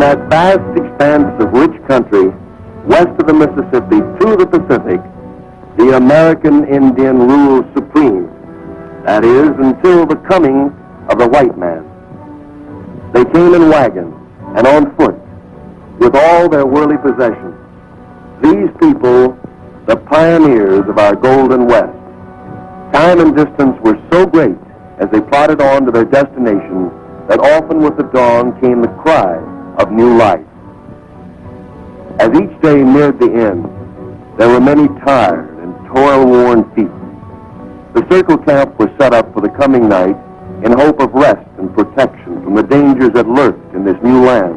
that vast expanse of rich country west of the Mississippi to the Pacific, the American Indian rules supreme. That is, until the coming of the white man. They came in wagons and on foot with all their worldly possessions. These people, the pioneers of our Golden West. Time and distance were so great as they plodded on to their destination that often with the dawn came the cry of new life. As each day neared the end, there were many tired and toil-worn feet. The circle camp was set up for the coming night in hope of rest and protection from the dangers that lurked in this new land,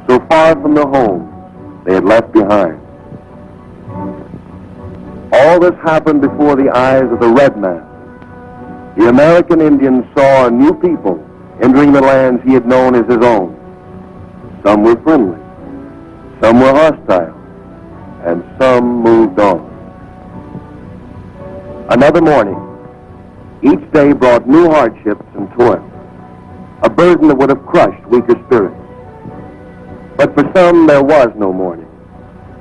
so far from the homes they had left behind. All this happened before the eyes of the red man. The American Indian saw a new people entering the lands he had known as his own. Some were friendly, some were hostile, and some moved on. Another morning, each day brought new hardships and toil, a burden that would have crushed weaker spirits. But for some, there was no morning.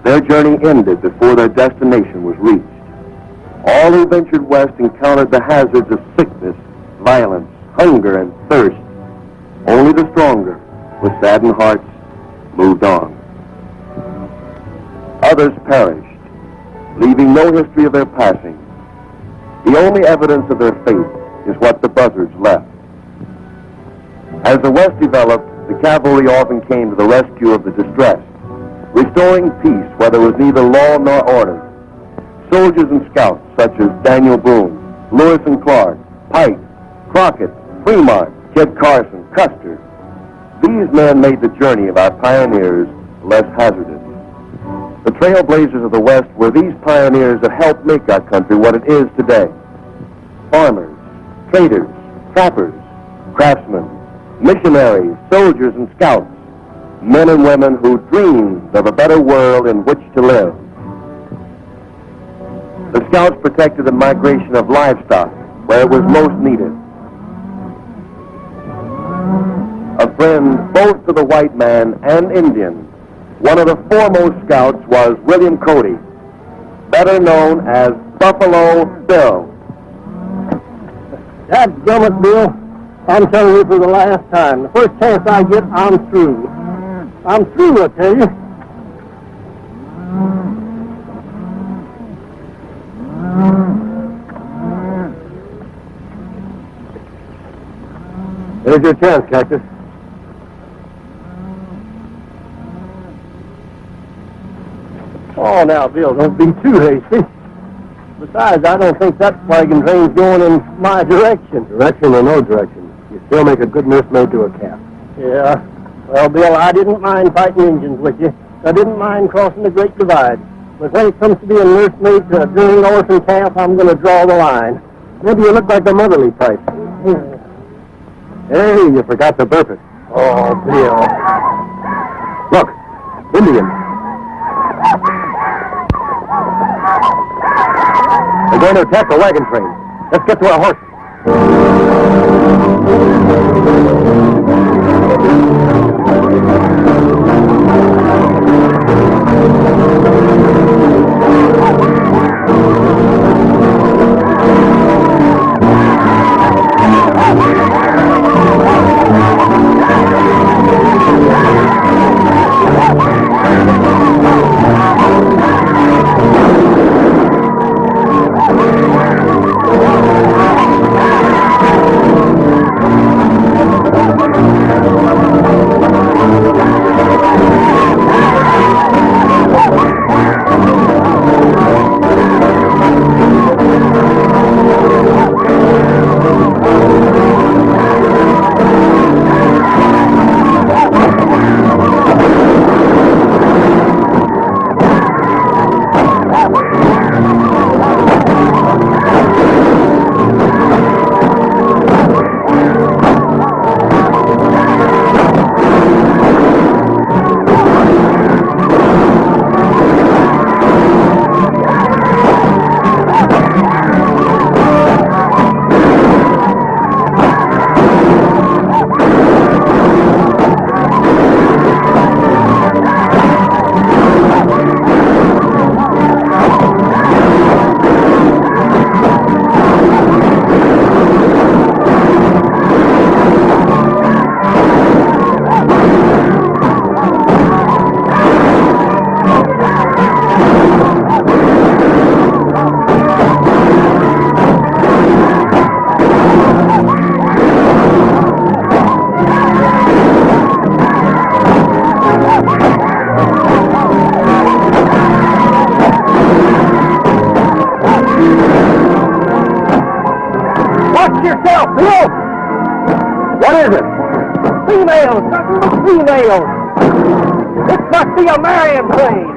Their journey ended before their destination was reached. All who ventured west encountered the hazards of sickness, violence, hunger, and thirst. Only the stronger, with saddened hearts, moved on. Others perished, leaving no history of their passing. The only evidence of their fate is what the buzzards left. As the West developed, the cavalry often came to the rescue of the distressed, restoring peace where there was neither law nor order. Soldiers and scouts such as Daniel Boone, Lewis and Clark, Pike, Crockett, Fremont, Kit Carson, Custer. These men made the journey of our pioneers less hazardous. The trailblazers of the West were these pioneers that helped make our country what it is today. Farmers, traders, trappers, craftsmen, missionaries, soldiers, and scouts, men and women who dreamed of a better world in which to live. The scouts protected the migration of livestock where it was most needed. A friend both to the white man and Indian, one of the foremost scouts was William Cody, better known as Buffalo Bill. Dadgummit, Bill, I'm telling you for the last time. The first chance I get, I'm through. I'm through, I tell you. There's your chance, Cactus. Oh, now, Bill, don't be too hasty. Besides, I don't think that wagon train's going in my direction. Direction or no direction, you still make a good nursemaid to a calf. Yeah. Well, Bill, I didn't mind fighting Indians with you. I didn't mind crossing the Great Divide. But when it comes to being nursemaid to a drilling orphan calf, I'm going to draw the line. Maybe you look like the motherly type. Hey, you forgot to burp it. Oh, Bill. Look, Indians. They're going to attack the wagon train. Let's get to our horses. is it? Females! Females! This must be a marrying train!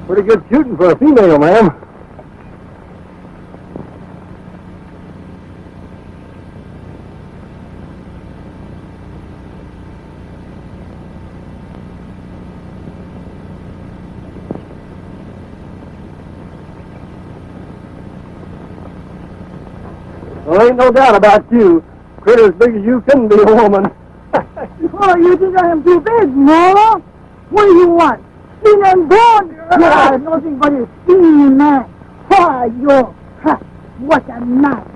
Pretty good shooting for a female, ma'am. Well, ain't no doubt about you. Critter as big as you couldn't be a woman. Oh, you think I am too big, no? What do you want? Skin and bone? Yeah, nothing but a skin, man. Why, yo, ha, what a knife.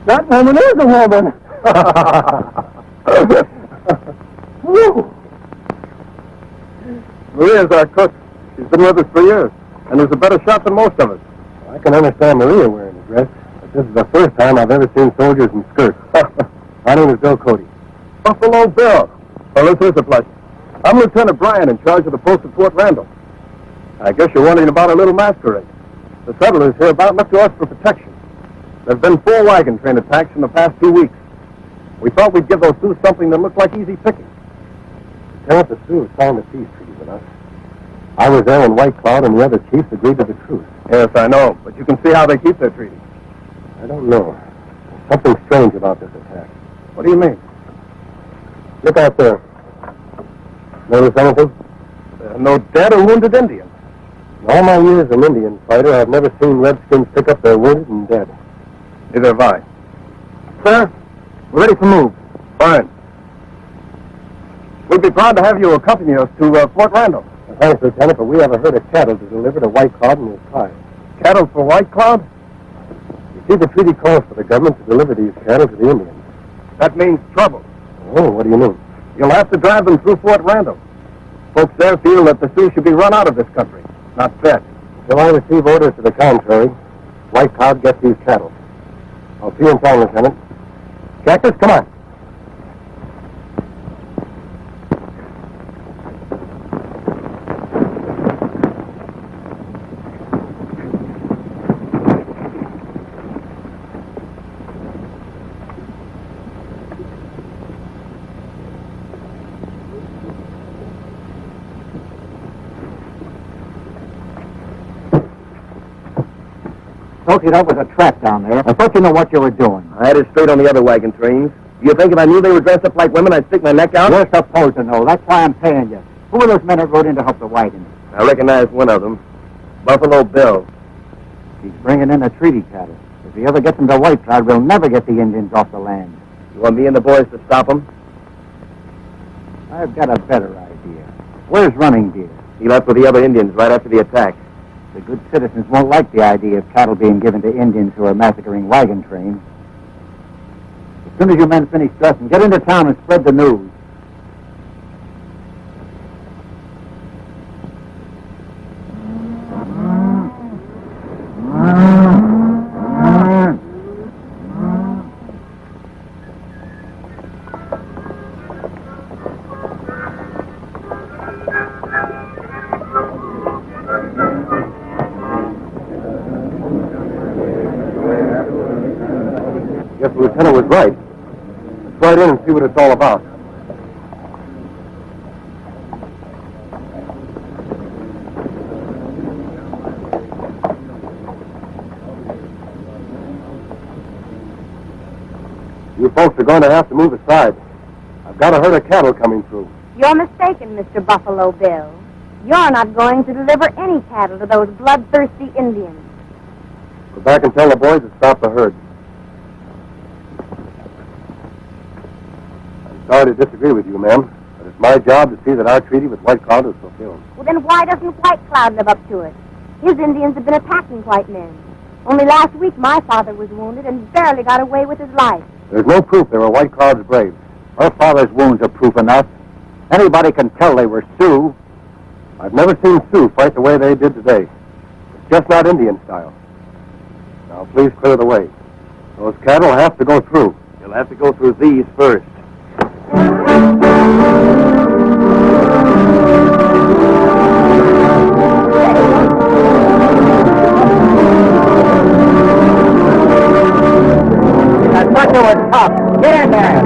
That woman is a woman. Woo! Maria's our cook. She's been with us for years, and is a better shot than most of us. I can understand Maria wearing a dress, but this is the first time I've ever seen soldiers in skirts. My name is Bill Cody. Buffalo Bill. Well, this is a pleasure. I'm Lieutenant Bryan, in charge of the post at Fort Randall. I guess you're wondering about our little masquerade. The settlers hereabout look to us for protection. There have been 4 wagon train attacks in the past 2 weeks. We thought we'd give those Sioux something that looked like easy picking. Lieutenant, the Sioux signed a peace treaty with us. I was there when White Cloud and the other chiefs agreed to the truce. Yes, I know, but you can see how they keep their treaty. I don't know. There's something strange about this attack. What do you mean? Look out there. Notice anything? No dead or wounded Indians. In all my years as an Indian fighter, I've never seen Redskins pick up their wounded and dead. Neither have I. Sir, we're ready to move. Fine. We'd be proud to have you accompany us to Fort Randall. Thanks, Lieutenant, but we have a herd of cattle to deliver to White Cloud and his tribe. Cattle for White Cloud? You see, the treaty calls for the government to deliver these cattle to the Indians. That means trouble. Oh, what do you mean? You'll have to drive them through Fort Randall. Folks there feel that the Sioux should be run out of this country, not fed. Until I receive orders to the contrary, White Cloud gets these cattle. I'll see you in town, Lieutenant. Cactus, come on. Told you that was a trap down there. I thought you knew what you were doing. I had it straight on the other wagon trains. You think if I knew they were dressed up like women, I'd stick my neck out? You're supposed to know. That's why I'm paying you. Who were those men that rode in to help the wagons? I recognize one of them. Buffalo Bill. He's bringing in the treaty cattle. If he ever gets into White Cloud, we'll never get the Indians off the land. You want me and the boys to stop him? I've got a better idea. Where's Running Deer? He left with the other Indians right after the attack. The good citizens won't like the idea of cattle being given to Indians who are massacring wagon trains. As soon as you men finish dressing, get into town and spread the news. Guess the lieutenant was right. Let's ride in and see what it's all about. You folks are going to have to move aside. I've got a herd of cattle coming through. You're mistaken, Mr. Buffalo Bill. You're not going to deliver any cattle to those bloodthirsty Indians. Go back and tell the boys to stop the herd. I'm sorry to disagree with you, ma'am, but it's my job to see that our treaty with White Cloud is fulfilled. Well, then why doesn't White Cloud live up to it? His Indians have been attacking white men. Only last week my father was wounded and barely got away with his life. There's no proof they were White Cloud's braves. Her father's wounds are proof enough. Anybody can tell they were Sioux. I've never seen Sioux fight the way they did today. It's just not Indian style. Now, please clear the way. Those cattle have to go through. You'll have to go through these first. I thought you were tough. Get in there.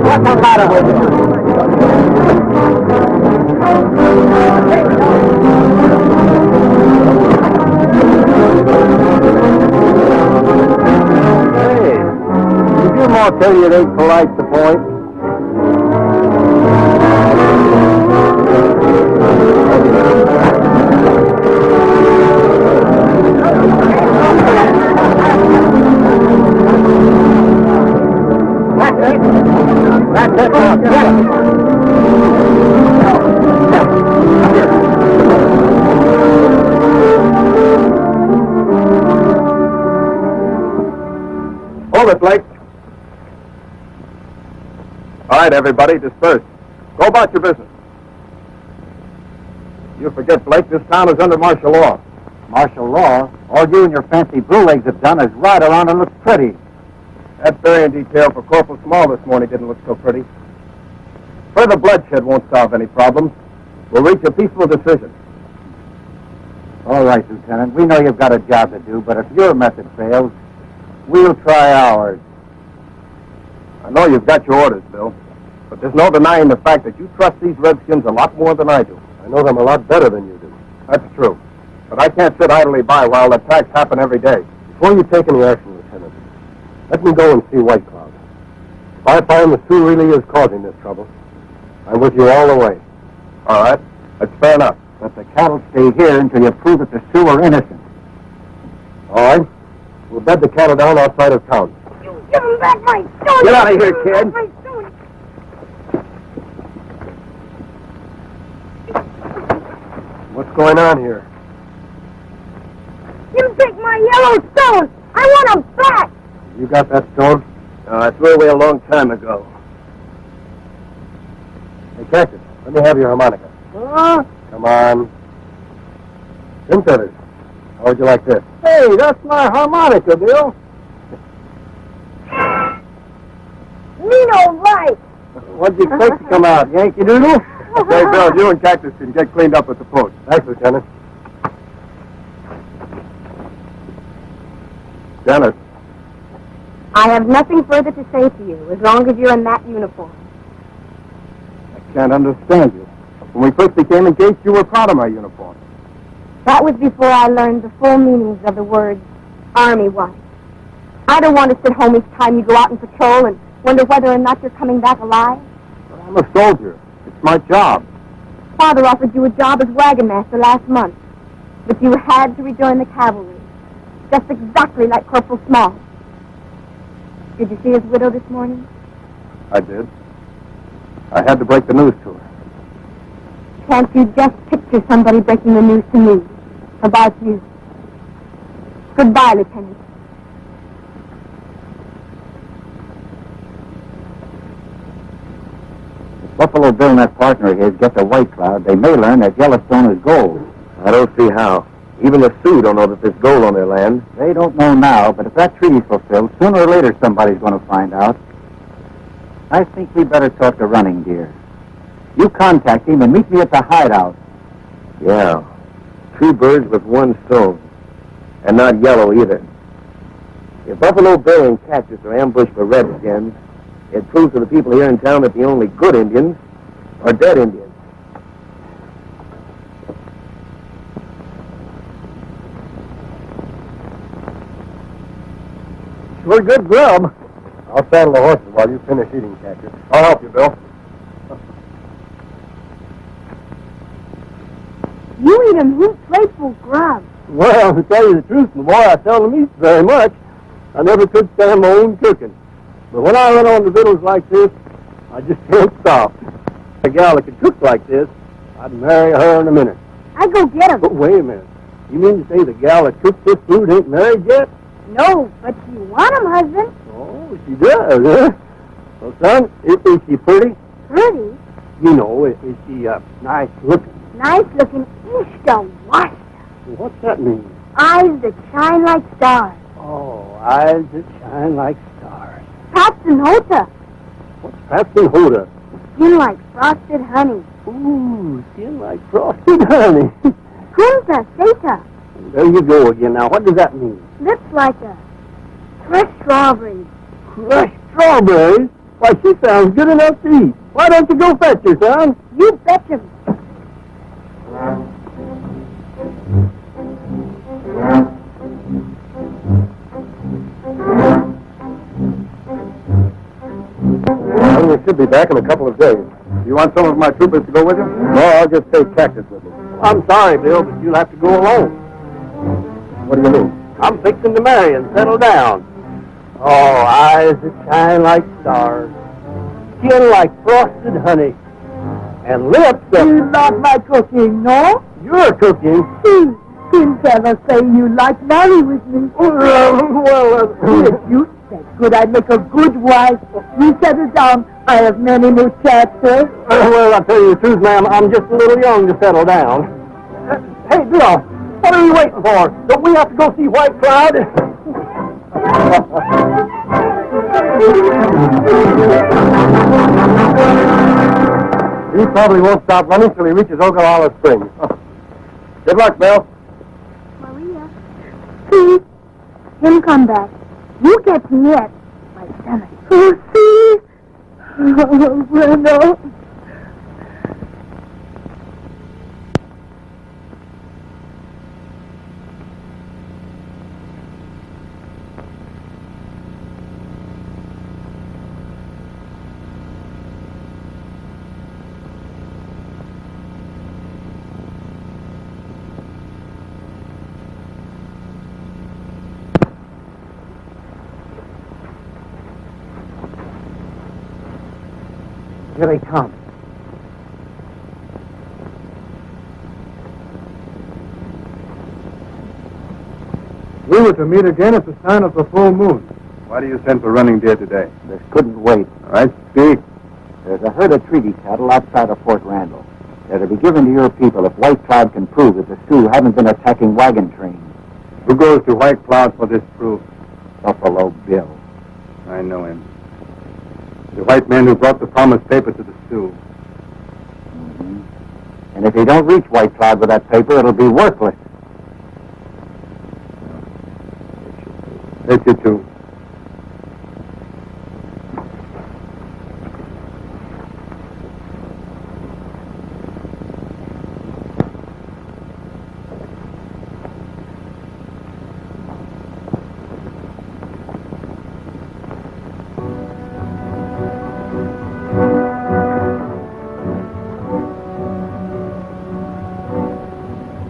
What's the matter with you? Hey, did your ma tell you it ain't polite to point? That's it. Now. Get it. Hold it, Blake. All right, everybody, disperse. Go about your business. You forget, Blake, this town is under martial law. Martial law? All you and your fancy blue legs have done is ride around and look pretty. That burying detail for Corporal Small this morning didn't look so pretty. Further bloodshed won't solve any problems. We'll reach a peaceful decision. All right, Lieutenant. We know you've got a job to do, but if your method fails, we'll try ours. I know you've got your orders, Bill, but there's no denying the fact that you trust these Redskins a lot more than I do. I know them a lot better than you do. That's true. But I can't sit idly by while attacks happen every day. Before you take any action, Lieutenant, let me go and see White Cloud. If I find the Sioux really is causing this trouble, I'm with you all the way. All right. That's fair enough. But the cattle stay here until you prove that the Sioux are innocent. All right. We'll bed the cattle down outside of town. You give him back my stone! Get out of here, kid. My stone. What's going on here? You take my yellow stone! I want him back! You got that stone? I threw it away a long time ago. Hey, Cactus, let me have your harmonica. Come on. Pin feathers. How would you like this? Hey, that's my harmonica, Bill. Me no right! What'd you expect to come out, Yankee Doodle? Say, Bill, you and Cactus can get cleaned up at the post. Thanks, Lieutenant. Dennis. I have nothing further to say to you as long as you're in that uniform. I can't understand you. When we first became engaged, you were proud of my uniform. That was before I learned the full meanings of the words Army wife. I don't want to sit home each time you go out and patrol and wonder whether or not you're coming back alive. But I'm a soldier. It's my job. Father offered you a job as wagon master last month, but you had to rejoin the cavalry, just exactly like Corporal Small. Did you see his widow this morning? I did. I had to break the news to her. Can't you just picture somebody breaking the news to me about you? Goodbye, Lieutenant. If Buffalo Bill and that partner of his get the White Cloud, they may learn that Yellowstone is gold. I don't see how. Even the Sioux don't know that there's gold on their land. They don't know now, but if that treaty's fulfilled, sooner or later somebody's going to find out. I think we better talk to Running Deer. You contact him and meet me at the hideout. Yeah. 2 birds with 1 stone. And not yellow either. If Buffalo Bill and Cactus are ambushed by redskins, it proves to the people here in town that the only good Indians are dead Indians. Sure good grub. I'll saddle the horses while you finish eating, Cactus. I'll help you, Bill. You eat him heap playful grub. Well, to tell you the truth, my boy, I seldom eat very much. I never could stand my own cooking. But when I run on to victuals like this, I just can't stop. A gal that could cook like this, I'd marry her in a minute. I go get him. But wait a minute. You mean to say the gal that cooks this food ain't married yet? No, but you want him, husband. Oh, she does, huh? Well, son, is she pretty? Pretty. You know, is she nice looking? Nice looking. East to west. What's that mean? Eyes that shine like stars. Oh, eyes that shine like stars. Paps and Hota. What's Paps and Hoda? Skin like frosted honey. Ooh, skin like frosted honey. Punta Seta. There you go again. Now, what does that mean? Lips like a fresh strawberry. Crushed strawberries? Why, she sounds good enough to eat. Why don't you go fetch her, son? You betcha. Well, we should be back in a couple of days. You want some of my troopers to go with you? No, I'll just take Cactus with me. I'm sorry, Bill, but you'll have to go alone. What do you mean? I'm fixing to marry and settle down. Oh, eyes that shine like stars, skin like frosted honey, and lips that... You like my cooking, no? You're cooking. See, Tim Keller say you like marry with me. Well, If you said good, I'd make a good wife. You settle down. I have many muchachos. well, I'll tell you the truth, ma'am. I'm just a little young to settle down. Hey, Bill, what are you waiting for? Don't we have to go see White Cloud? He probably won't stop running till he reaches Ogallala Springs. Good luck, Bill. Maria. See? Him come back. You get me at my stomach. Oh, see? Oh, bueno. Here they come. We were to meet again at the sign of the full moon. Why do you send for running deer today? This couldn't wait. All right, speak. There's a herd of treaty cattle outside of Fort Randall. They're to be given to your people if White Cloud can prove that the Sioux haven't been attacking wagon trains. Who goes to White Cloud for this proof? Buffalo Bill. I know him. The white man who brought the promised paper to the Sioux. Mm-hmm. And if he don't reach White Cloud with that paper, it'll be worthless. Let you two.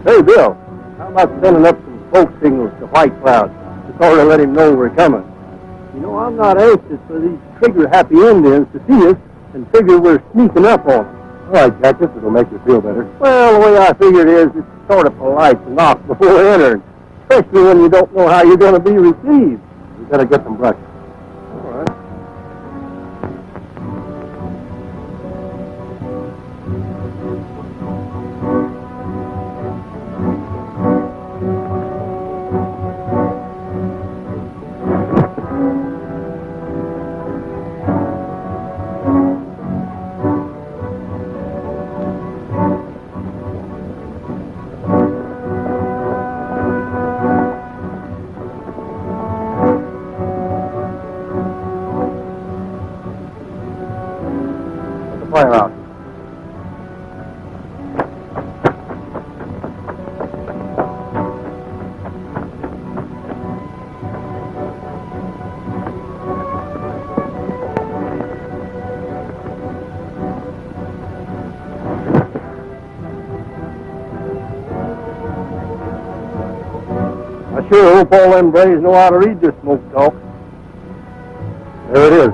Hey, Bill, how about sending up some smoke signals to White Cloud to sort of let him know we're coming? You know, I'm not anxious for these trigger-happy Indians to see us and figure we're sneaking up on them. All right, Cactus, it'll make you feel better. Well, the way I figure it is, it's sort of polite to knock before entering, especially when you don't know how you're going to be received. We better get some breakfast. All right. I sure hope all them braves know how to read this smoke talk. There it is.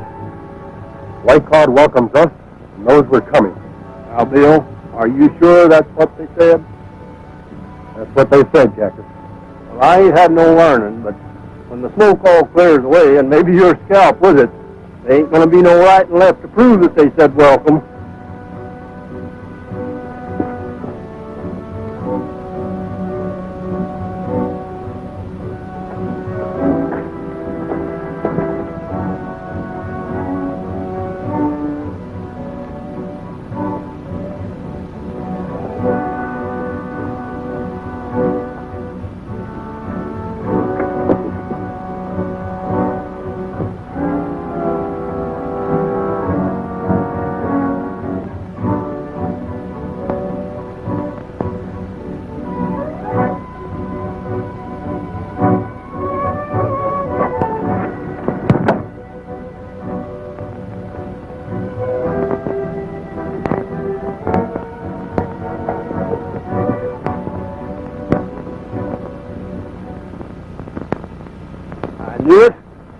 White Cloud welcomes us and knows we're coming. Now, Bill, are you sure that's what they said? That's what they said, Jacket. Well, I ain't had no learning, but when the smoke all clears away, and maybe your scalp with it, there ain't going to be no right and left to prove that they said welcome.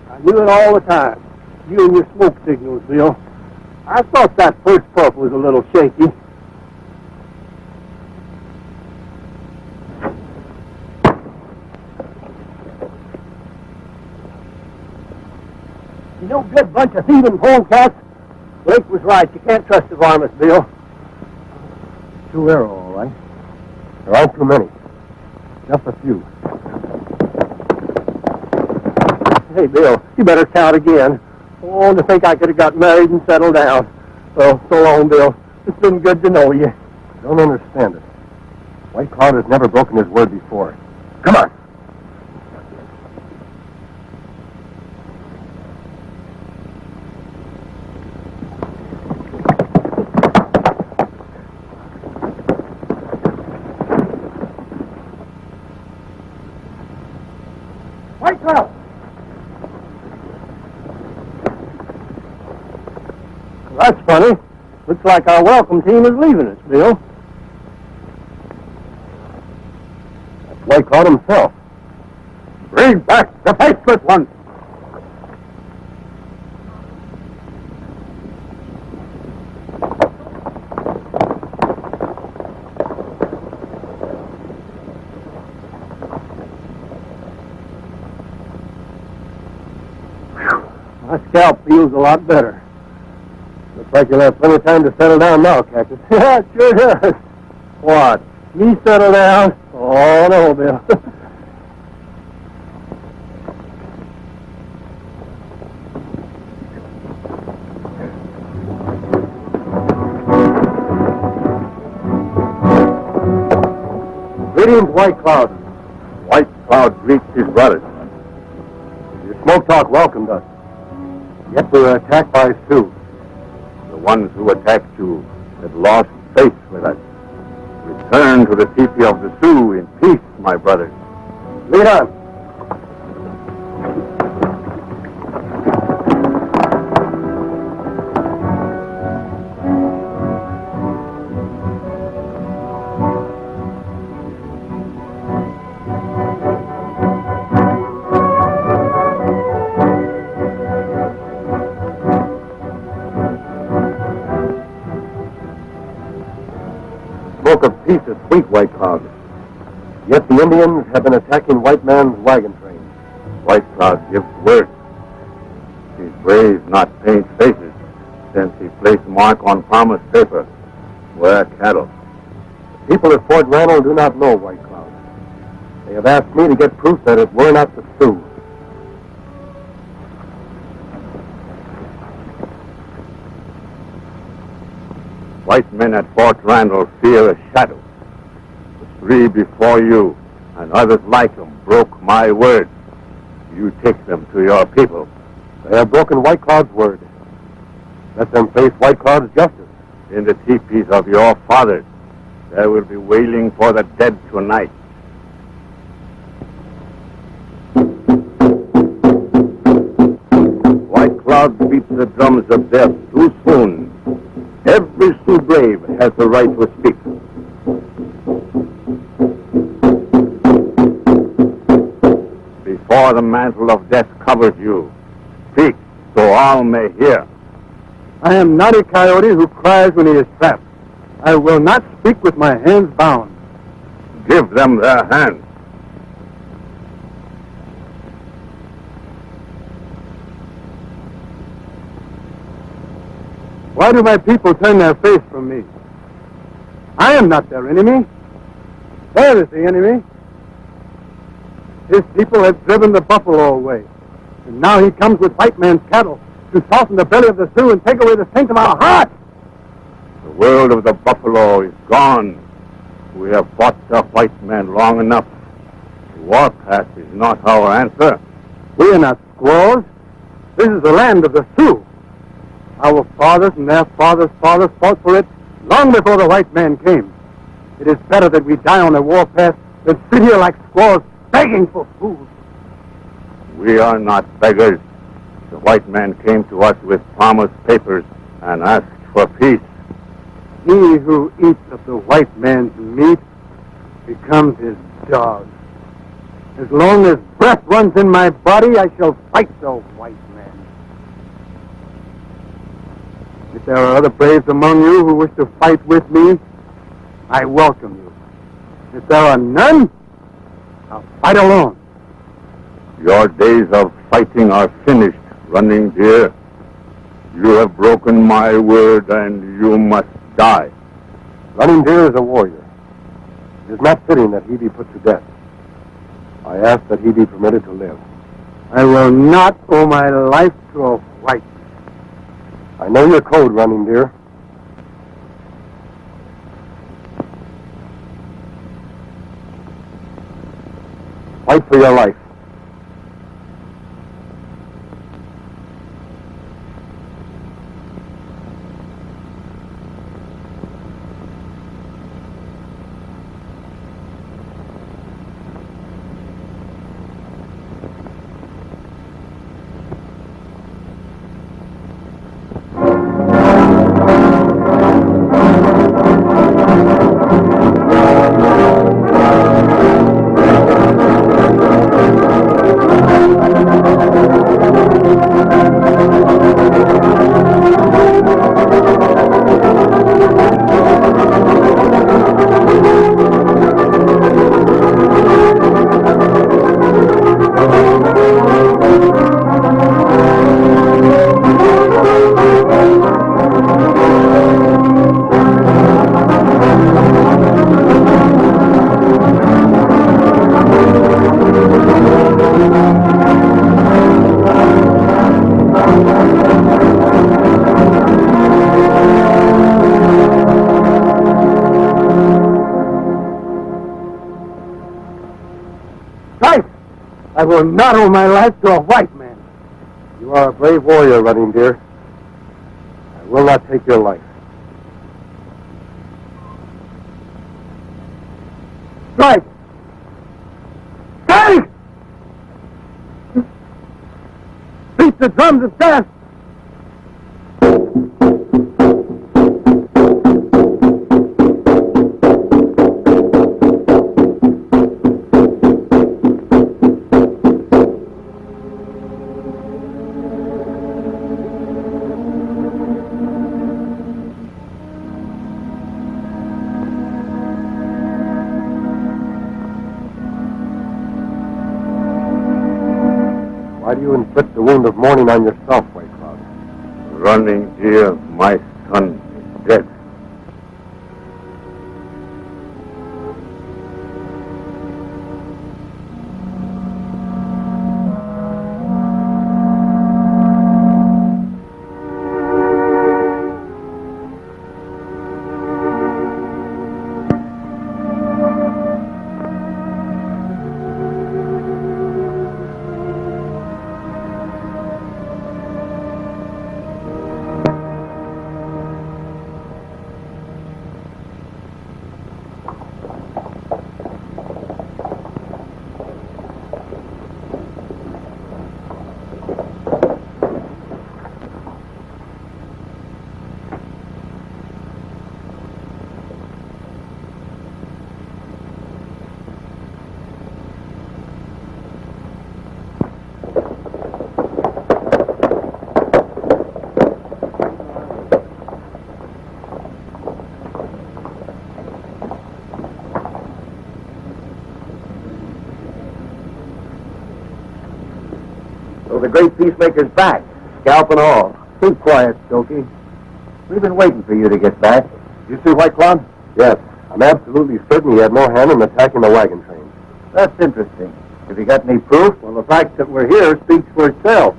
I knew it all the time. You and your smoke signals, Bill. I thought that first puff was a little shaky. You no good bunch of thieving polecats. Blake was right. You can't trust the varmints, Bill. True arrow, all right. There aren't too many. Just a few. Hey, Bill, you better count again. Oh, to think I could have got married and settled down. Well, so long, Bill. It's been good to know you. I don't understand it. White Cloud has never broken his word before. Come on. White Cloud! That's funny. Looks like our welcome team is leaving us, Bill. That's White Cloud himself. Bring back the faceless ones! My scalp feels a lot better. Looks like you'll have plenty of time to settle down now, Cactus. Yeah, it sure does. What? Me settle down? Oh, no, Bill. Greetings, White Cloud. White Cloud greets his brothers. Your smoke talk welcomed us. Yet we were attacked by Sioux. The ones who attacked you had lost faith with us. Return to the teepee of the Sioux in peace, my brothers. Lead on. Smoke of peace is sweet, White Cloud. Yet the Indians have been attacking white man's wagon train. White Cloud gives word. His braves not paint faces, since he placed mark on promise paper. Wear cattle. The people at Fort Randall do not know White Cloud. They have asked me to get proof that it were not the Sioux. White men at Fort Randall fear a shadow. The three before you and others like them broke my word. You take them to your people. They have broken White Cloud's word. Let them face White Cloud's justice. In the teepees of your fathers, there will be wailing for the dead tonight. White Cloud beats the drums of death too soon. Every Sioux brave has the right to speak. before the mantle of death covers you. Speak, so all may hear. I am not a coyote who cries when he is trapped. I will not speak with my hands bound. Give them their hands. Why do my people turn their face from me? I am not their enemy. There is the enemy. His people have driven the buffalo away. And now he comes with white man's cattle to soften the belly of the Sioux and take away the strength of our hearts. The world of the buffalo is gone. We have fought the white man long enough. The warpath is not our answer. We are not squaws. This is the land of the Sioux. Our fathers and their fathers' fathers fought for it long before the white man came. It is better that we die on the warpath than sit here like squaws begging for food. We are not beggars. The white man came to us with promised papers and asked for peace. He who eats of the white man's meat becomes his dog. As long as breath runs in my body, I shall fight the white man. If there are other braves among you who wish to fight with me, I welcome you. If there are none, I'll fight alone. Your days of fighting are finished, Running Deer. You have broken my word and you must die. Running Deer is a warrior. It is not fitting that he be put to death. I ask that he be permitted to live. I will not owe my life to a white man. I know your code, Running Deer. Fight for your life. I will not owe my life to a white man. You are a brave warrior, Running Deer. I will not take your life. Strike! Strike! Beat the drums of death! Why do you inflict the wound of mourning on yourself, White Cloud? Running Deer, my son, is dead. the great peacemaker's back, scalp and all. Keep quiet, Stokey. We've been waiting for you to get back. You see White Cloud? Yes. I'm absolutely certain he had no hand in attacking the wagon train. That's interesting. Have you got any proof? Well, the fact that we're here speaks for itself.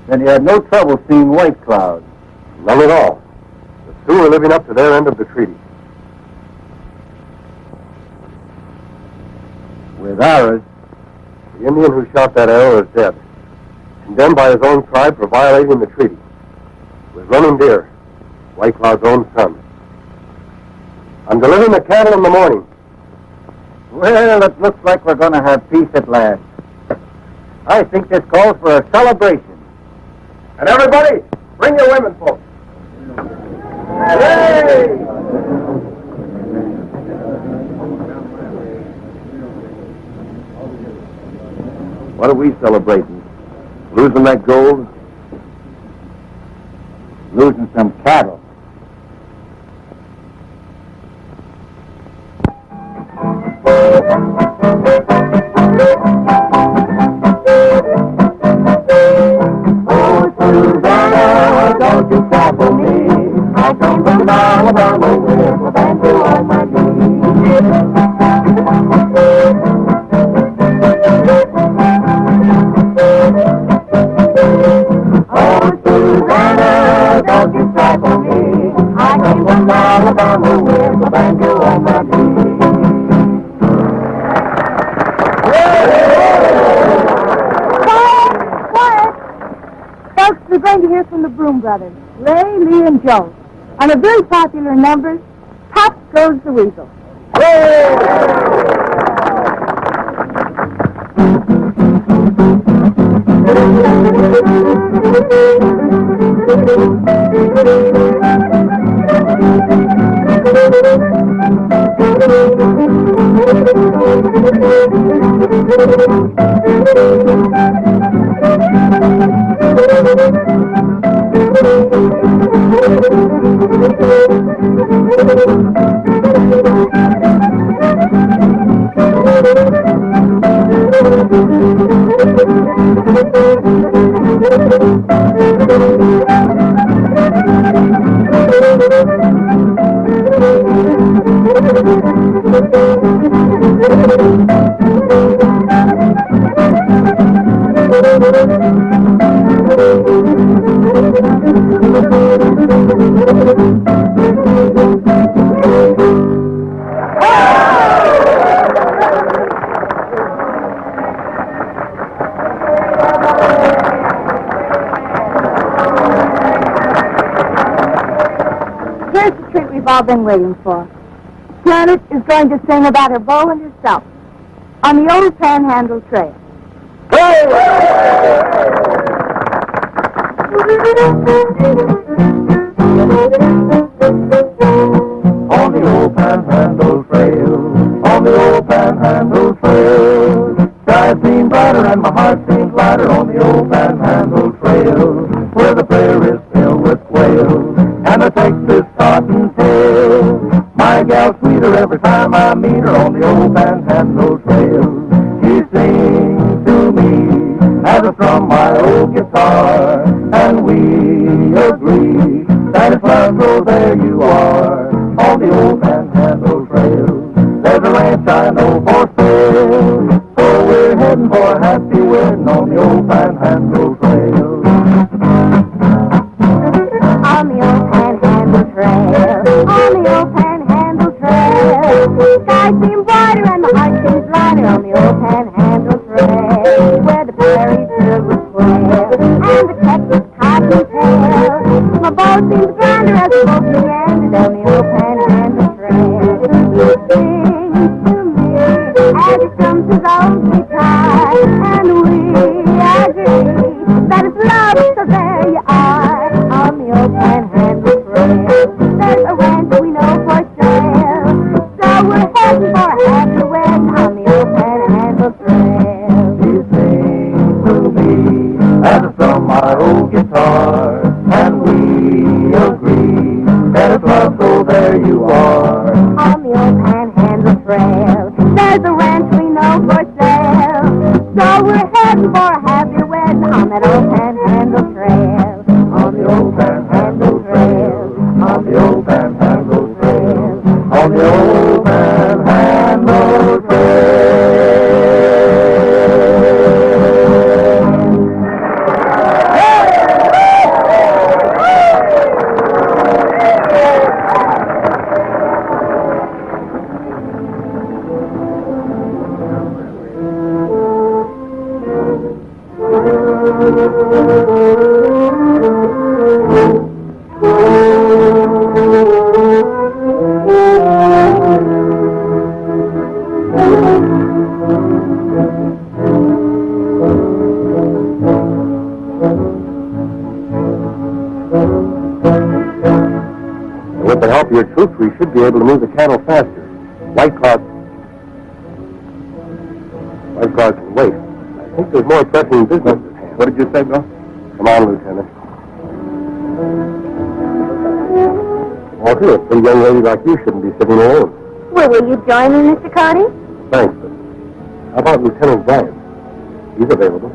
Then you had no trouble seeing White Cloud. None at all. The Sioux are living up to their end of the treaty. With ours, The Indian who shot that arrow is dead. Condemned by his own tribe for violating the treaty. It was Running Deer, White Cloud's own son. I'm delivering the cattle in the morning. well, it looks like we're going to have peace at last. I think this calls for a celebration. And everybody, bring your women folks. Hey! What are we celebrating? Losing that gold? Losing some cattle. Oh, Susanna, don't you cry for me. I came from Alabama with a banjo on my Oh, Susanna, don't you cry for me. I came from Alabama with a banjo on my knee. Folks, we're going to hear from the Broom Brothers, Ray, Lee, and Joe, on a very popular number, Pop Goes the Weasel. Here's the treat we've all been waiting for. Janet is going to sing about her beau and herself on the old Panhandle Trail. On the old Panhandle Trail, on the old Panhandle Trail, sky seems brighter and my heart seems lighter on the old Panhandle Trail, where the prairie's filled with quail and the Texas cottontail. My gal's sweeter every time I meet her on the old Panhandle Trail. She sings to me as I strum my old guitar, and we agree that if love goes there you are on the old Panhandle Trail. There's a ranch I know for sale, so we're heading for a happy wedding on the old Panhandle Trail. On the old Panhandle Trail, on the old Panhandle Trail, sky seems brighter and my heart seems lighter on the old Panhandle Trail, where the prairie's filled with quail and the Texas cottontail. My boat seems grander as the boat meandered on the old Panhandle Trail. He sings to me as he strums his old guitar, and we agree that it's love, so there you are on the old Panhandle Trail. There's a ranch we know for sale, so we're heading for a happy wedding on the old Panhandle Trail. She sings to me as I strum my old guitar, and we agree that if love goes there you are On the old Panhandle Trail, there's a ranch we know for sale, so we're heading for a happy wedding on on that old Panhandle Trail. On the old Panhandle Trail. On the old Panhandle Trail. On the old Panhandle Trail. With the help of your troops, we should be able to move the cattle faster. White Cloud can wait. I think there's more pressing business at hand. What did you say, Bill? Come on, Lieutenant. Walter, a pretty young lady like you shouldn't be sitting alone. Well, will you join me, Mr. Cody? Thanks, but how about Lieutenant Bryan? He's available.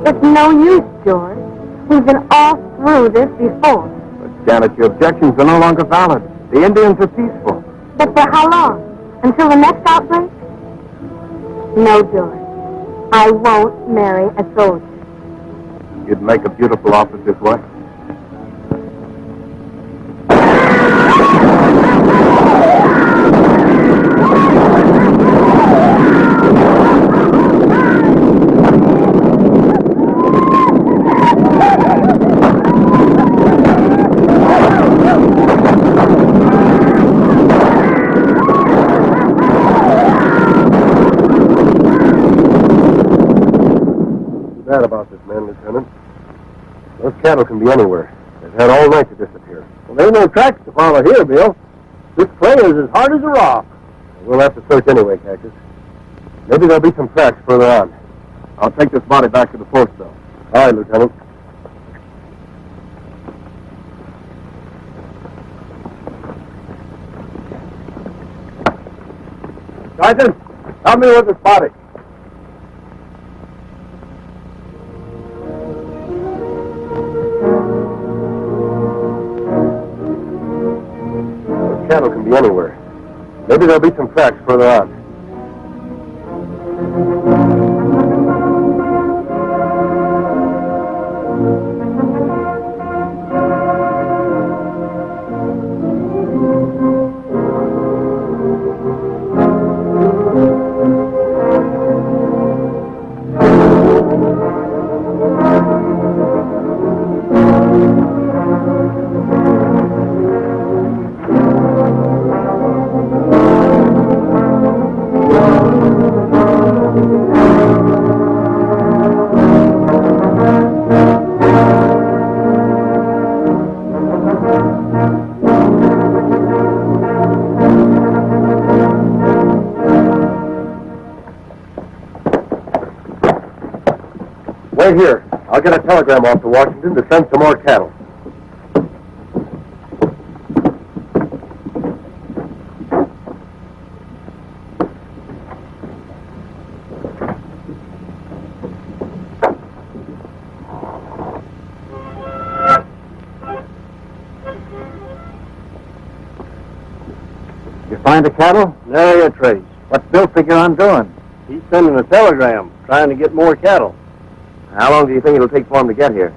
It's no use, George. We've been all through this before. But, Janet, your objections are no longer valid. The Indians are peaceful. But for how long? Until the next outbreak? No, George. I won't marry a soldier. You'd make a beautiful officer's wife. Bad about this man, Lieutenant. Those cattle can be anywhere. They've had all night to disappear. Well, there ain't no tracks to follow here, Bill. This clay is as hard as a rock. We'll have to search anyway, Cactus. Maybe there'll be some tracks further on. I'll take this body back to the post, though. All right, Lieutenant. Sergeant, help me with this body. Cattle can be anywhere. Maybe there'll be some tracks further on. Wait here. I'll get a telegram off to Washington to send some more cattle. You find the cattle? Nary a trace. What's Bill figure on doing? He's sending a telegram, trying to get more cattle. How long do you think it'll take for him to get here?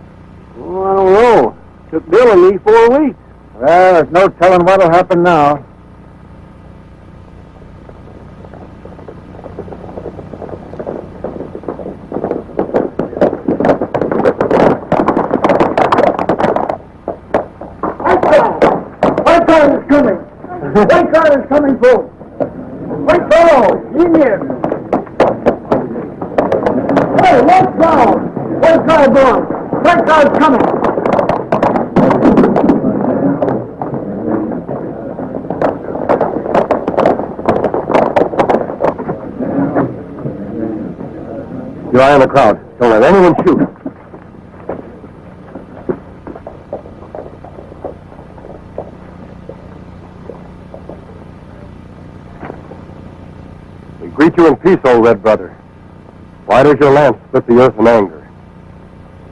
Oh, I don't know. Took Bill and me 4 weeks. Well, there's no telling what'll happen now. White car is coming. White car is coming, folks. White car, Indian. Hey, what's down? White car going. White car is coming. Your eye on the crowd. Don't let anyone shoot. you in peace, old red brother. Why does your lance split the earth in anger?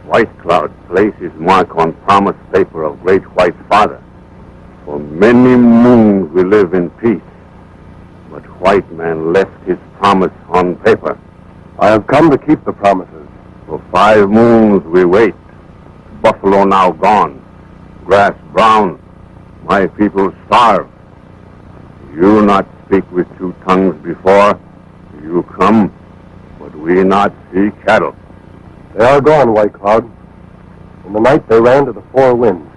White Cloud placed his mark on promise paper of Great White Father. For many moons we live in peace. But White Man left his promise on paper. I have come to keep the promises. For 5 moons we wait. Buffalo now gone. Grass brown. My people starve. You not speak with 2 tongues before. You come, but we not see cattle. They are gone, White Cloud. In the night they ran to the 4 winds.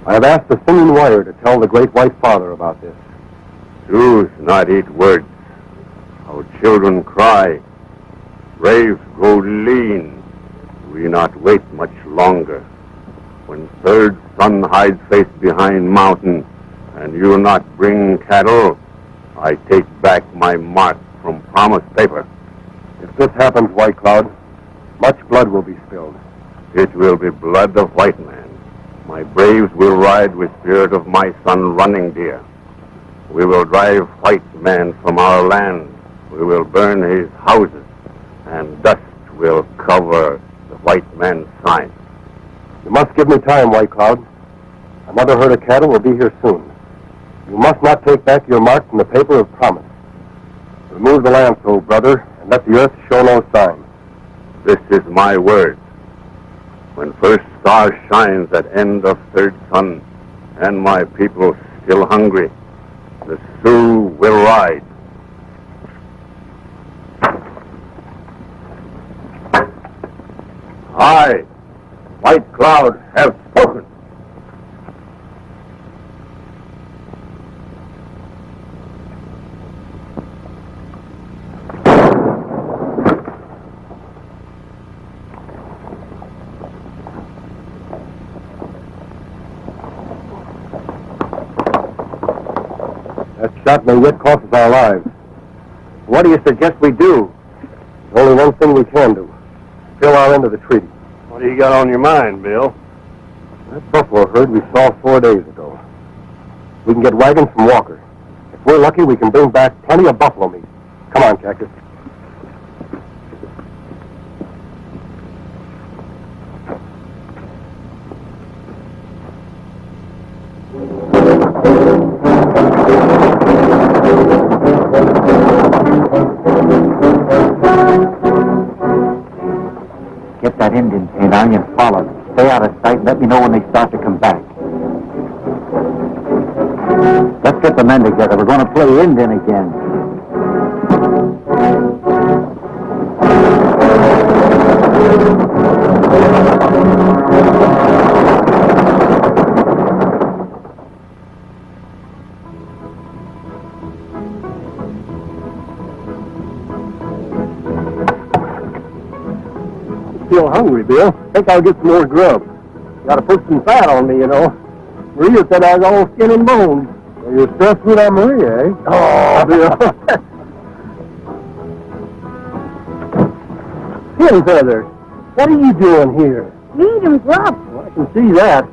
I have asked the singing warrior to tell the Great White Father about this. Choose not eat words. Our children cry. Braves grow lean. We not wait much longer. When third sun hides face behind mountain, and you not bring cattle, I take back my mark from promise paper. If this happens, White Cloud, much blood will be spilled. It will be blood of white man. My braves will ride with spirit of my son Running Deer. We will drive white man from our land. We will burn his houses, and dust will cover the white man's sign. You must give me time, White Cloud. Another herd of cattle will be here soon. You must not take back your mark from the paper of promise. Remove the lance, old brother, and let the earth show no sign. This is my word. When first star shines at end of third sun, and my people still hungry, the Sioux will ride. I, White Cloud, have spoken. That shot may yet cost us our lives. What do you suggest we do? There's only one thing we can do. Fill our end of the treaty. What do you got on your mind, Bill? That buffalo herd we saw 4 days ago. We can get wagons from Walker. If we're lucky, we can bring back plenty of buffalo meat. Come on, Cactus. Get that Indian paint on you and follow them. Stay out of sight. Let me know when they start to come back. Let's get the men together. We're going to play Indian again. Still hungry, Bill. Think I'll get some more grub. Got to put some fat on me, you know. Maria said I was all skin and bones. Well, you're stressed with that Maria, eh? Oh, Bill. Pin Feather, what are you doing here? Feed him grub. Well, I can see that.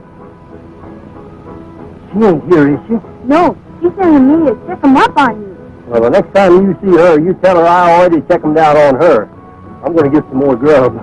She ain't here, is she? No, she's sending me to check him up on you. Well, the next time you see her, you tell her I already checked him down on her. I'm going to get some more grub.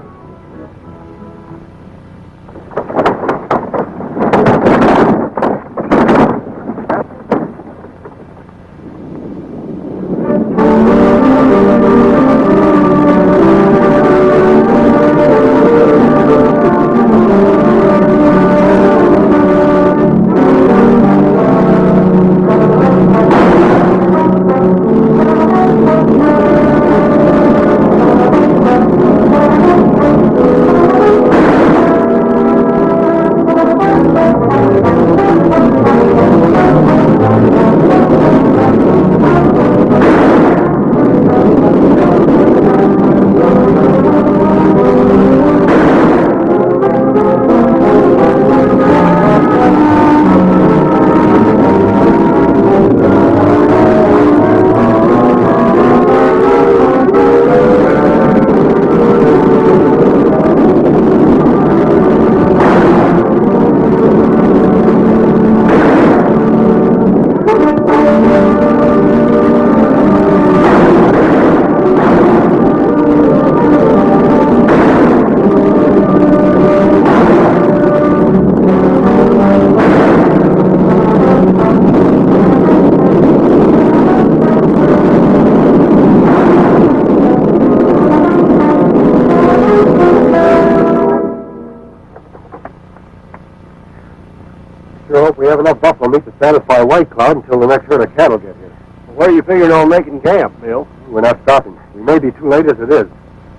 we have enough buffalo meat to satisfy White Cloud until the next herd of cattle get here. Where are you figuring on making camp, Bill? We're not stopping. We may be too late as it is.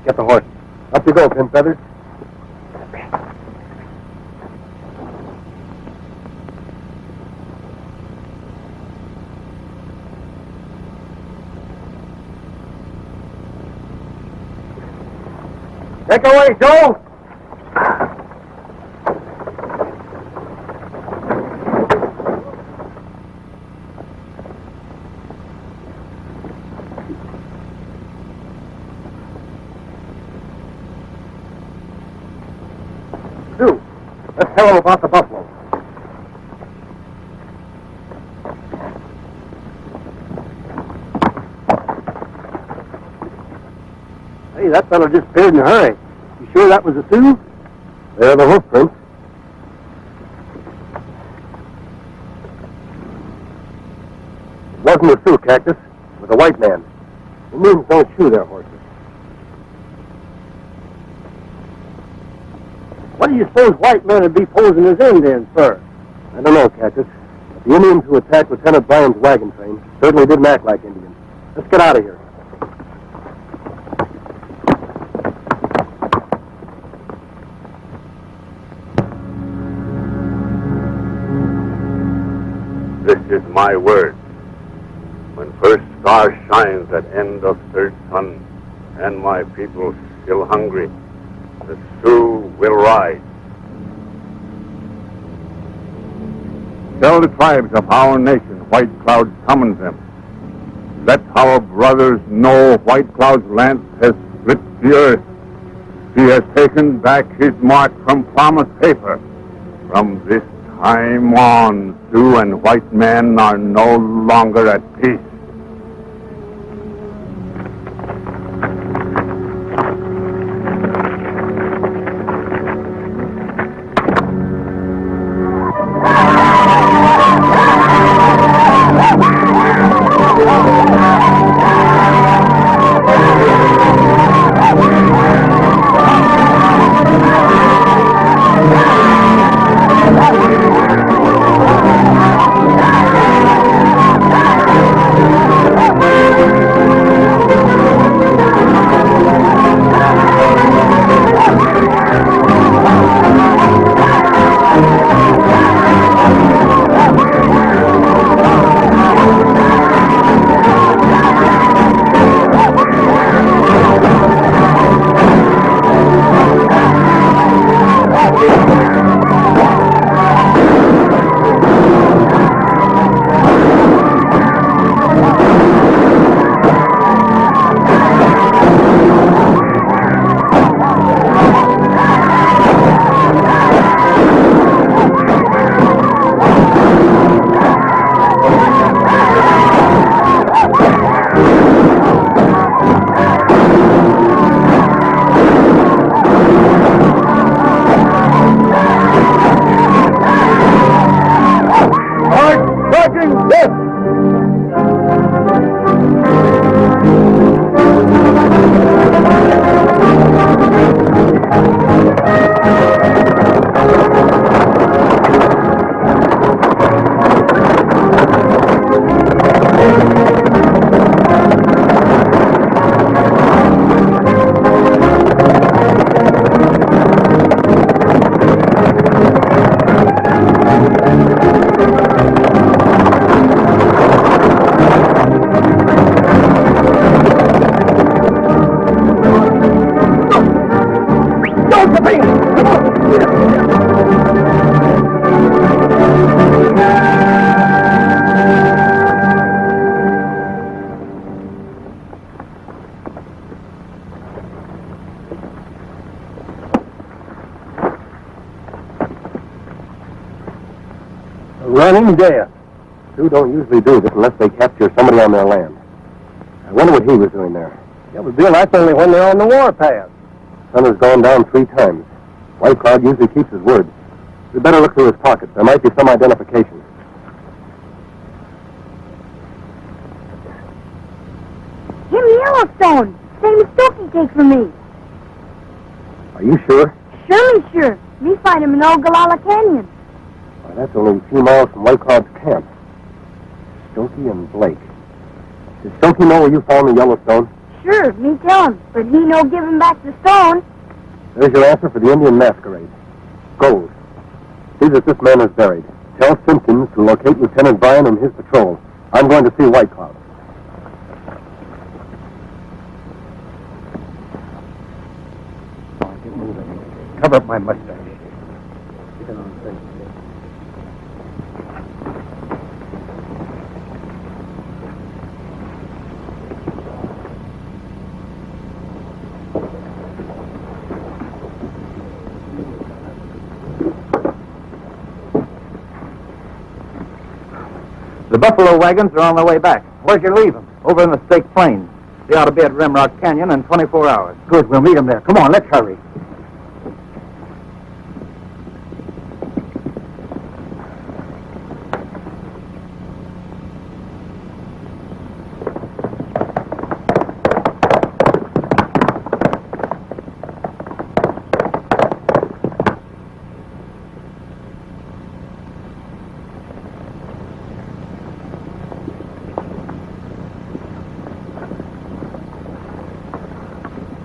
Get the horses. Up you go, Pin Feathers. Take away, Joe! Stu, let's tell them about the buffalo. Hey, that fellow disappeared in a hurry. You sure that was a Sioux? They're the hoof prints. It wasn't a Sioux, Cactus. It was a white man. Indians don't shoe their horses. What do you suppose white men would be posing as Indians for? I don't know, Cactus. But the Indians who attacked Lieutenant Bryan's wagon train certainly didn't act like Indians. Let's get out of here. This is my word. When first star shines at end of third sun, and my people still hungry, the Sioux will rise. Tell the tribes of our nation White Cloud summons them. Let our brothers know White Cloud's lance has split the earth. He has taken back his mark from promised paper. From this time on, Sioux and white men are no longer at peace. Running death. Sioux don't usually do this unless they capture somebody on their land. I wonder what he was doing there. Yeah, but Bill, that's only when they're on the warpath. Sun has gone down 3 times. White Cloud usually keeps his word. We better look through his pockets. There might be some identification. Jim Yellowstone. Same as Stokey cake for me. Are you sure? Surely sure. Me find him in Ogallala Canyon. That's only a few miles from White Cloud's camp. Stokey and Blake. Does Stokey know where you found the Yellowstone? Sure, me tell him, but he no give him back the stone. There's your answer for the Indian masquerade. Gold. See that this man is buried. Tell Simpkins to locate Lieutenant Bryan and his patrol. I'm going to see White Cloud. Get moving. Cover up my mustache. Get on the thing. The buffalo wagons are on their way back. Where'd you leave them? Over in the State Plains. They ought to be at Rimrock Canyon in 24 hours. Good, we'll meet him there. Come on, let's hurry.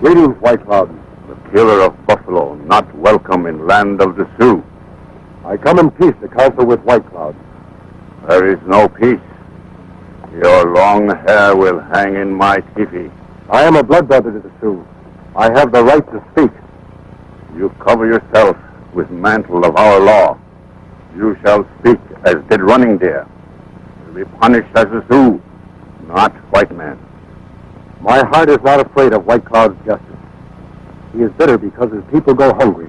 Greetings, White Cloud. The killer of buffalo, not welcome in land of the Sioux. I come in peace to counsel with White Cloud. There is no peace. Your long hair will hang in my teepee. I am a blood brother to the Sioux. I have the right to speak. You cover yourself with mantle of our law. You shall speak as did Running Deer. To be punished as a Sioux, not white man. My heart is not afraid of White Cloud's justice. He is bitter because his people go hungry.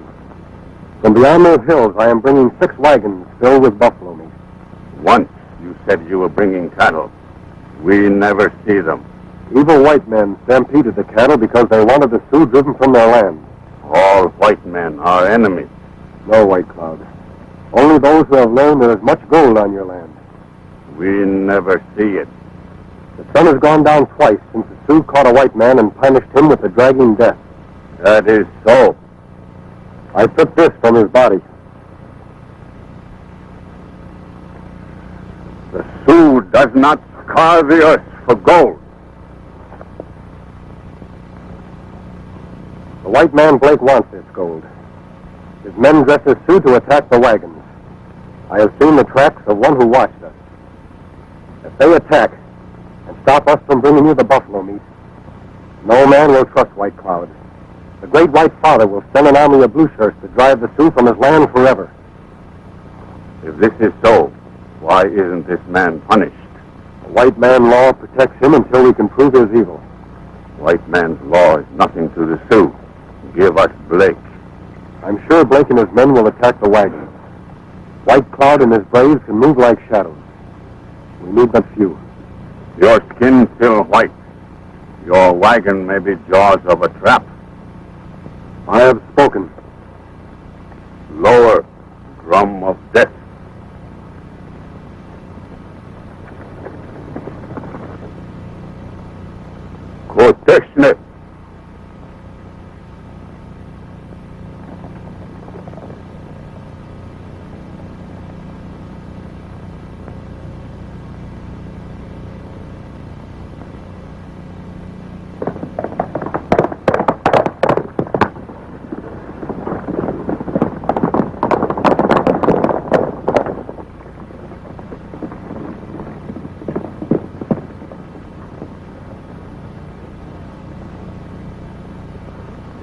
From beyond those hills, I am bringing 6 wagons filled with buffalo meat. Once you said you were bringing cattle. We never see them. Evil white men stampeded the cattle because they wanted the Sioux driven from their land. All white men are enemies. No, White Cloud. Only those who have learned there is much gold on your land. We never see it. The sun has gone down twice since the Sioux caught a white man and punished him with a dragging death. That is so. I took this from his body. The Sioux does not scar the earth for gold. The white man Blake wants this gold. His men dress as Sioux to attack the wagons. I have seen the tracks of one who watched us. If they attack and stop us from bringing you the buffalo meat, no man will trust White Cloud. The great White Father will send an army of blue shirts to drive the Sioux from his land forever. If this is so, why isn't this man punished? The white man law protects him until we can prove his evil. White man's law is nothing to the Sioux. Give us Blake. I'm sure Blake and his men will attack the wagons. White Cloud and his braves can move like shadows. We need but few. Your skin still white. Your wagon may be jaws of a trap. I have spoken. Lower, drum of death. Koteshne.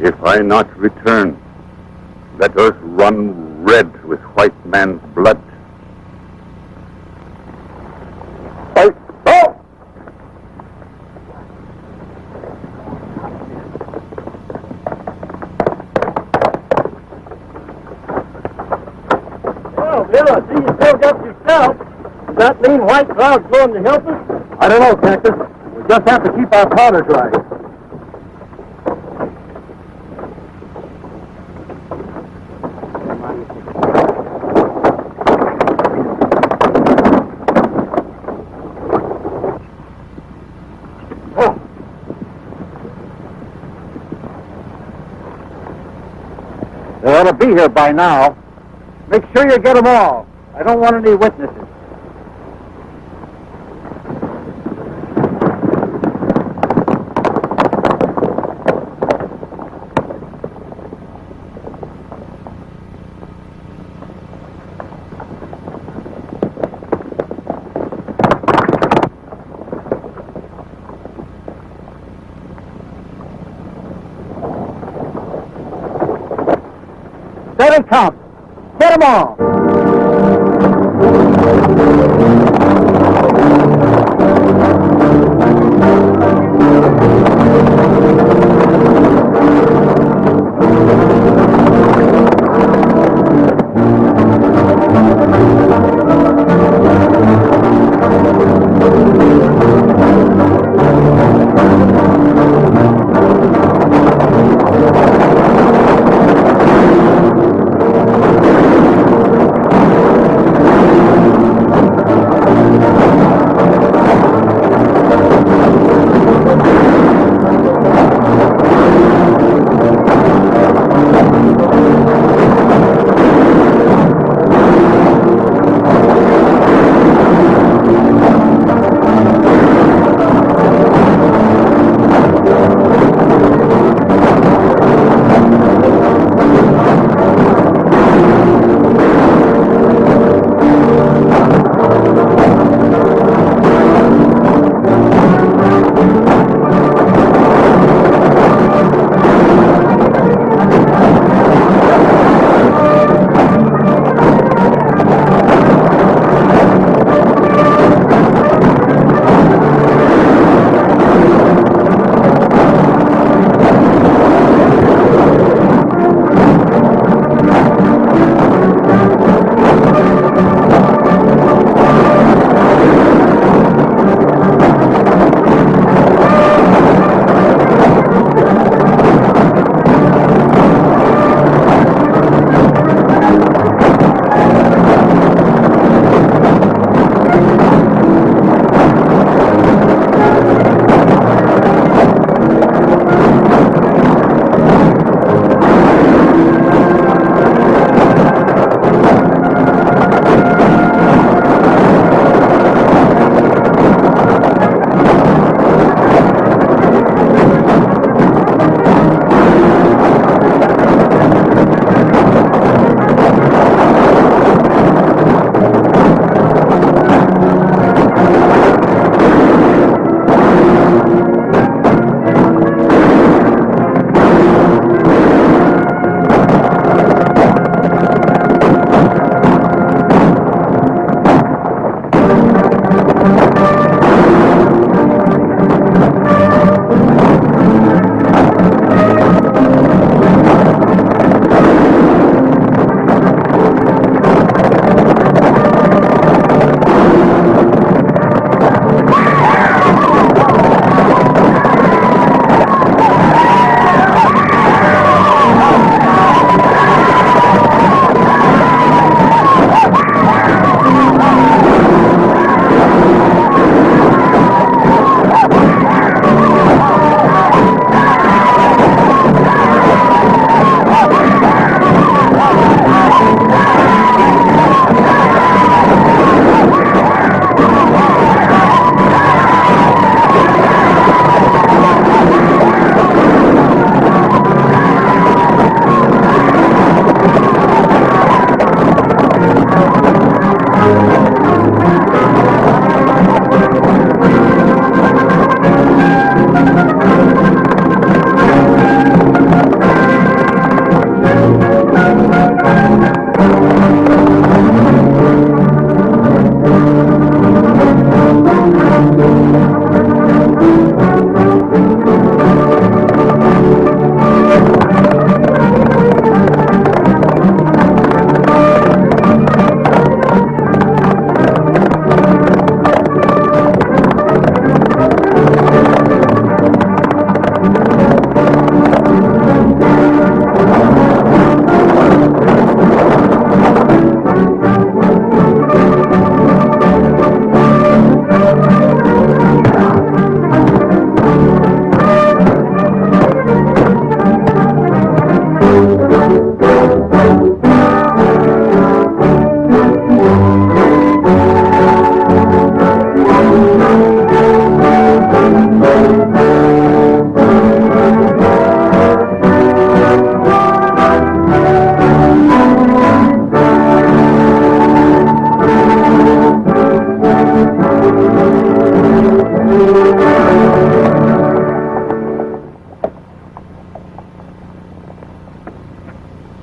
If I not return, let earth run red with white man's blood. Fight! Oh! Well, Bill, I see you spoke up yourself. Does that mean White Cloud's going to help us? I don't know, Cactus. We just have to keep our powder dry. They ought to be here by now. Make sure you get them all. I don't want any witnesses. There he comes. Get 'em all.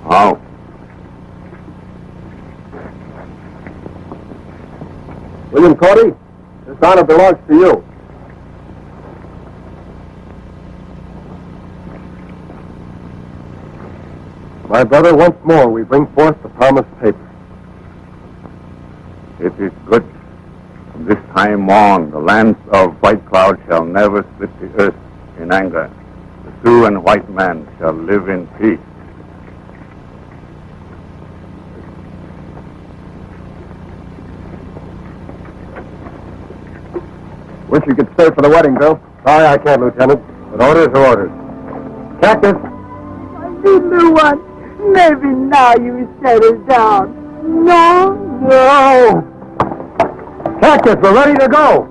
How? William Cody, this honor belongs to you. My brother, once more we bring forth the promised paper. It is good. From this time on, the lands of White Cloud shall never split the earth in anger. The Sioux and white man shall live in peace. Wish you could stay for the wedding, Bill. Sorry I can't, Lieutenant. But orders are orders. Cactus! My little one, maybe now you settle down. No? No! Cactus, we're ready to go!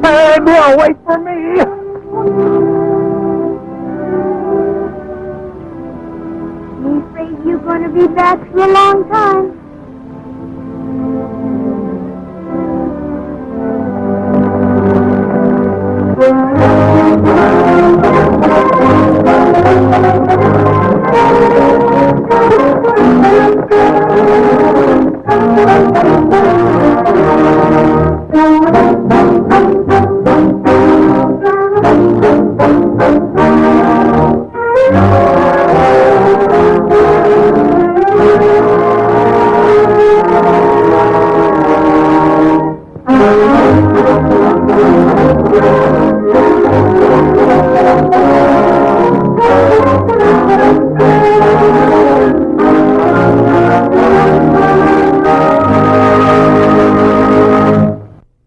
Hey, Bill, wait for me! I'm afraid you're going to be back for a long time. Thank you.